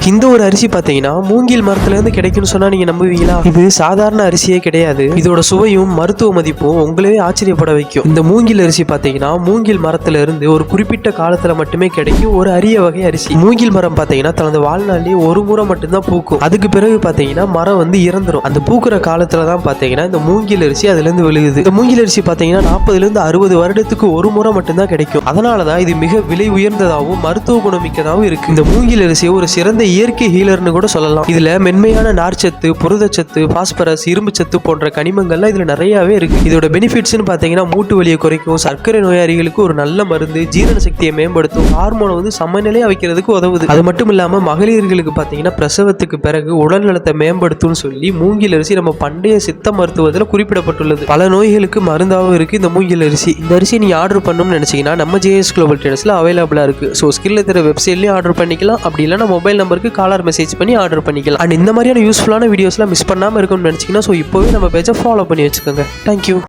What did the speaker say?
இந்த ஒரு அரிசி பாத்தீங்கன்னா மூங்கில் மரத்துல இருந்து கிடைக்கும்னு சொன்னா நீங்க நம்புவீங்களா? இது சாதாரண அரிசியே கிடையாது. இதோட சுவையும் மருத்துவ மதிப்பும் உங்களே ஆச்சரியப்பட வைக்கும். இந்த மூங்கில் அரிசி பாத்தீங்கன்னா மூங்கில் மரத்துல இருந்து ஒரு குறிப்பிட்ட காலத்துல மட்டுமே கிடைக்கும் ஒரு அரிய வகை அரிசி. மூங்கில் மரம் பாத்தீங்கன்னா தனது வாழ்நாளிலே ஒரு முறை மட்டும்தான் பூக்கும். அதுக்கு பிறகு பாத்தீங்கன்னா மரம் வந்து இறந்துரும். அந்த பூக்குற காலத்துலதான் பாத்தீங்கன்னா இந்த மூங்கில் அரிசி அதுல இருந்து விழுகுது. இந்த மூங்கில் அரிசி பாத்தீங்கன்னா 40 இருந்து 60 வருடத்துக்கு ஒரு முறை மட்டும்தான் கிடைக்கும். அதனாலதான் இது மிக விலை உயர்ந்ததாகவும் மருத்துவ குணமிக்கதாகவும் இருக்கு. இந்த மூங்கில் அரிசியை ஒரு சிறந்த இயற்கை ஹீலர்னு கூட சொல்லலாம். இதுல மென்மையான நார்ச்சத்து, புரதச்சத்து, பாஸ்பரஸ், இரும்பு சத்து போன்ற கனிமங்கள்லாம் இதுல நிறையவே இருக்கு. இதோட பெனிஃபிட்ஸ்னு பாத்தீங்கன்னா மூட்டு வலியை குறைக்கும், சர்க்கரை நோயாளிகளுக்கு ஒரு நல்ல மருந்து, ஜீரண சக்தியை மேம்படுத்தும், ஹார்மோனை வந்து சமநிலையா வைக்கிறதுக்கு உதவுது. அது மட்டும் இல்லாம மகளிர்களுக்கு பாத்தீங்கன்னா பிரசவத்துக்கு பிறகு உடல் நலத்தை மேம்படுத்தும்னு சொல்லி மூங்கில் அரிசி நம்ம பண்டைய சித்த மருத்துவத்தில் குறிப்பிடப்பட்டுள்ளது. பல நோய்களுக்கு மருந்தாகவும் இருக்கு இந்த மூங்கில் அரிசி. இந்த அரிசி நீ ஆர்டர் பண்ணணும்னு நினைச்சீங்கன்னா நம்ம JS Global Traders அவைலபிளா இருக்கு. ஸோ ஸ்கில் தர வெப்சைட்லயும் ஆர்டர் பண்ணிக்கலாம். அப்படி இல்லைன்னா மொபைல் நம்பருக்கு காலர் மெசேஜ் பண்ணி ஆர்டர் பண்ணிக்கலாம். அண்ட் இந்த மாதிரியான யூஸ்ஃபுல்லான வீடியோஸ்லாம் மிஸ் பண்ணாம இருக்கும்னு நினைச்சீங்கன்னா ஸோ இப்போவே நம்ம பேஜை ஃபாலோ பண்ணி வச்சுக்கோங்க. தேங்க்யூ.